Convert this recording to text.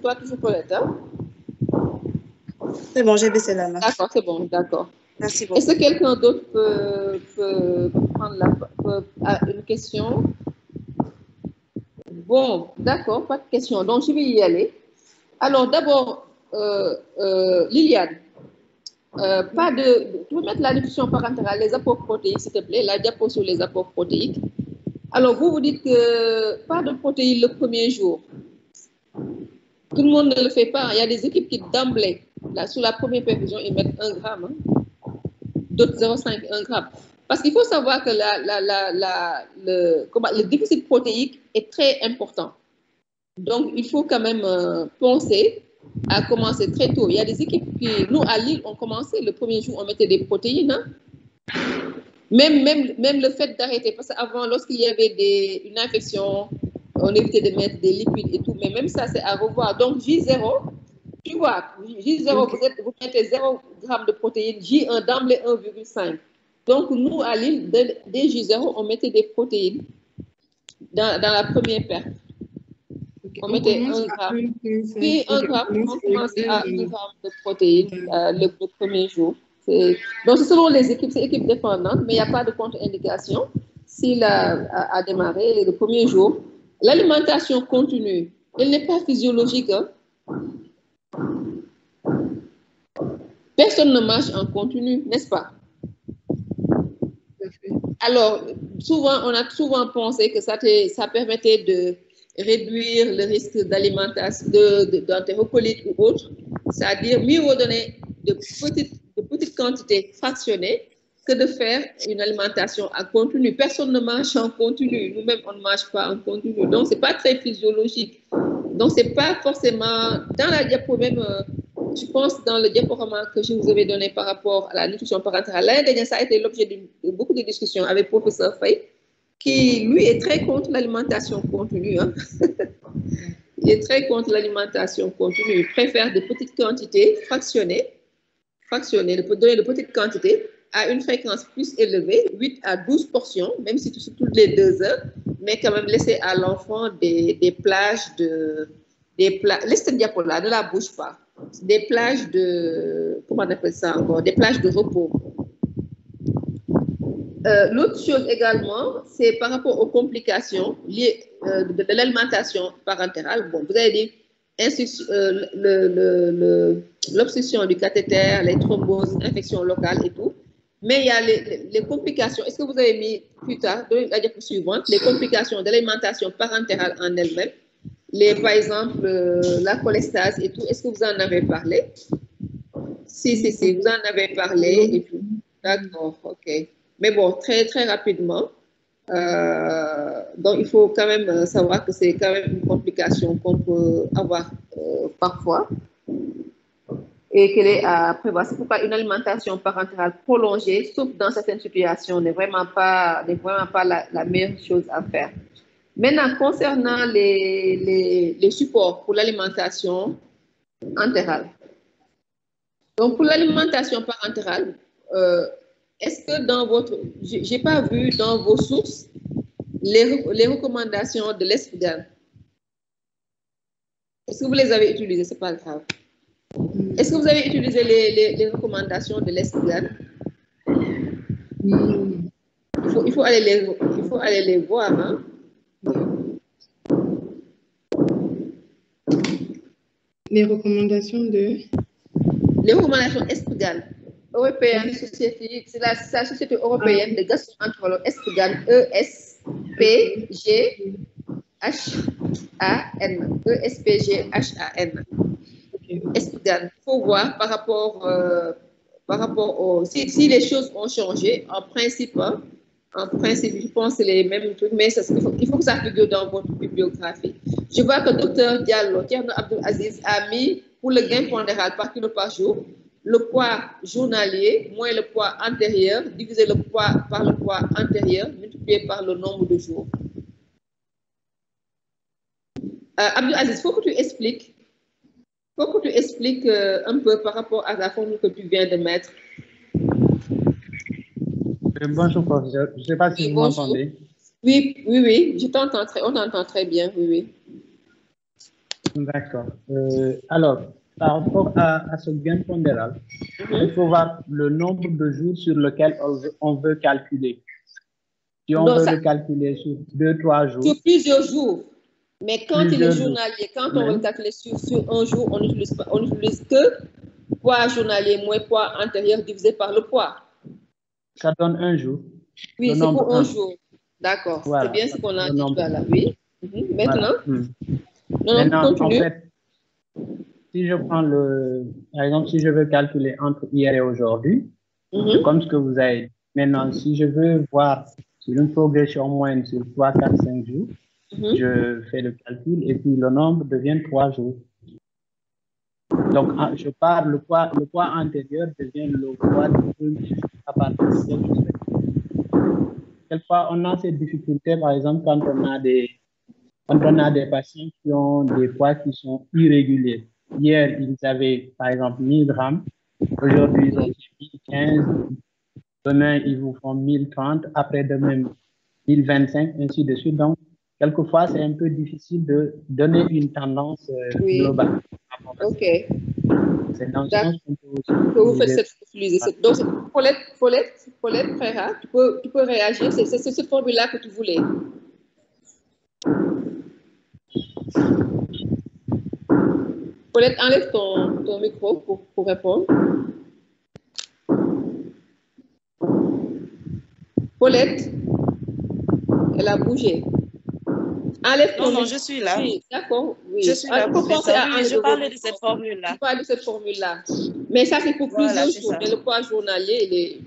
toi toujours Paulette, hein? C'est bon, j'ai baissé la main. D'accord, c'est bon, d'accord. Merci beaucoup. Est-ce que quelqu'un d'autre peut prendre une question? Bon, d'accord, pas de question. Donc, je vais y aller. Alors, d'abord, Liliane, tu peux mettre la nutrition parentale, les apports protéiques, s'il te plaît, la diapo sur les apports protéiques. Alors, vous dites que pas de protéines le premier jour. Tout le monde ne le fait pas. Il y a des équipes qui, d'emblée, sous la première perfusion, ils mettent 1 gramme, hein, d'autres 0,5, 1 gramme. Parce qu'il faut savoir que le déficit protéique est très important. Donc, il faut quand même penser à commencer très tôt. Il y a des équipes qui, nous, à Lille, on commençait le premier jour, on mettait des protéines. Hein. Même le fait d'arrêter, parce qu'avant, lorsqu'il y avait une infection, on évitait de mettre des lipides et tout, mais même ça, c'est à revoir. Donc, J0, tu vois, J0, vous mettez 0 g de protéines, J1 d'emblée 1,5. Donc, nous, à Lille, dès J0, on mettait des protéines dans la première perte. On mettait 1 gramme. Puis 1 gramme, on commençait à 1 gramme de protéines le premier jour. Donc, c'est selon les équipes, c'est équipe dépendante, mais il n'y a pas de contre-indication. S'il a démarré le premier jour, l'alimentation continue, elle n'est pas physiologique. Hein? Personne ne marche en continu, n'est-ce pas? Alors, on a souvent pensé que ça permettait de réduire le risque d'alimentation, d'entérocolite ou autre, c'est-à-dire mieux redonner de petites quantités fractionnées que de faire une alimentation en continu. Personne ne mange en continu. Nous-mêmes, on ne mange pas en continu. Donc, ce n'est pas très physiologique. Donc, ce n'est pas forcément... Dans la diapo même, je pense dans le diaporama que je vous avais donné par rapport à la nutrition parentale, l'année dernière, ça a été l'objet de beaucoup de discussions avec le professeur Faye, qui, lui, est très contre l'alimentation continue. Hein. Il est très contre l'alimentation continue. Il préfère de petites quantités fractionnées, donner de petites quantités à une fréquence plus élevée, 8 à 12 portions, même si c'est toutes les 2 heures, mais quand même laisser à l'enfant des plages de... Laisse cette diapo-là, ne la bouge pas. Des plages de... Comment on appelle ça encore? Des plages de repos. L'autre chose également, c'est par rapport aux complications liées de l'alimentation parentale. Bon, vous avez dit l'obstruction du cathéter, les thromboses, infections locales et tout. Mais il y a les complications. Est-ce que vous avez mis plus tard, dans la diapo suivante, les complications de l'alimentation parentale en elle-même, par exemple, la cholestase et tout. Est-ce que vous en avez parlé? Si, vous en avez parlé et tout. D'accord, ok. Mais bon, très, très rapidement. Donc, il faut quand même savoir que c'est quand même une complication qu'on peut avoir parfois et qu'elle est à prévoir. C'est pourquoi une alimentation parentale prolongée, sauf dans certaines situations, n'est vraiment pas la meilleure chose à faire. Maintenant, concernant les supports pour l'alimentation entérale. Donc, pour l'alimentation parentale, est-ce que dans votre... Je n'ai pas vu dans vos sources les recommandations de l'ESPGAN. Est-ce que vous les avez utilisées? Ce n'est pas grave. Est-ce que vous avez utilisé les recommandations de l'ESPGAN? Il faut aller les voir. Hein? Les recommandations de... Les recommandations ESPGAN, européenne, société, c'est la Société européenne de gastro-entérologie, ESPGAN, E-S-P-G-H-A-N, E-S-P-G-H-A-N. ESPGAN, il faut voir par rapport au... Si les choses ont changé, en principe, je pense que c'est les mêmes trucs, mais il faut que ça figure dans votre bibliographie. Je vois que le docteur Diallo, Tierno Abdul Aziz, a mis pour le gain pondéral par kilo par jour, le poids journalier moins le poids antérieur, diviser le poids par le poids antérieur, multiplié par le nombre de jours. Abdul Aziz, il faut que tu expliques un peu par rapport à la formule que tu viens de mettre. Bonjour, professeur. Je ne sais pas si vous m'entendez. Oui, je t'entends on t'entend très bien, oui. D'accord. Alors, par rapport à ce gain pondéral, il faut voir le nombre de jours sur lequel on veut calculer. Si on veut le calculer sur 2-3 jours. Sur plusieurs jours. Mais quand il est journalier, quand on veut le calculer sur un jour, on n'utilise que poids journalier moins poids antérieur divisé par le poids. Ça donne un jour. Oui, c'est pour un jour. D'accord. Voilà. C'est bien ce qu'on a dit tout à l'heure. Oui. Maintenant, Maintenant, en fait, si je prends par exemple, si je veux calculer entre hier et aujourd'hui, comme ce que vous avez dit. Maintenant, si je veux voir sur une progression moyenne sur 3, 4, 5 jours, je fais le calcul et puis le nombre devient 3 jours. Donc, je pars, le poids antérieur devient le poids du premier jour à partir de quel jour. Quelquefois, on a ces difficultés, par exemple, quand on a des patients qui ont des poids qui sont irréguliers. Hier, ils avaient, par exemple, 1000 grammes. Aujourd'hui, ils ont 1015. Demain, ils vous font 1030. Après-demain, 1025, ainsi de suite. Donc, quelquefois, c'est un peu difficile de donner une tendance globale. OK. C'est dans le sens qu'on peut aussi que vous faites cette. Donc, Paulette Frère, tu peux réagir. C'est cette formule-là que tu voulais. Paulette, enlève ton micro pour répondre. Paulette, elle a bougé. Enlève ton micro. Non, je suis là. Oui, d'accord. Oui. Je suis là. Je parlais de cette formule-là. Tu parles de cette formule-là. Mais ça, c'est pour plusieurs jours. Mais le poids journalier,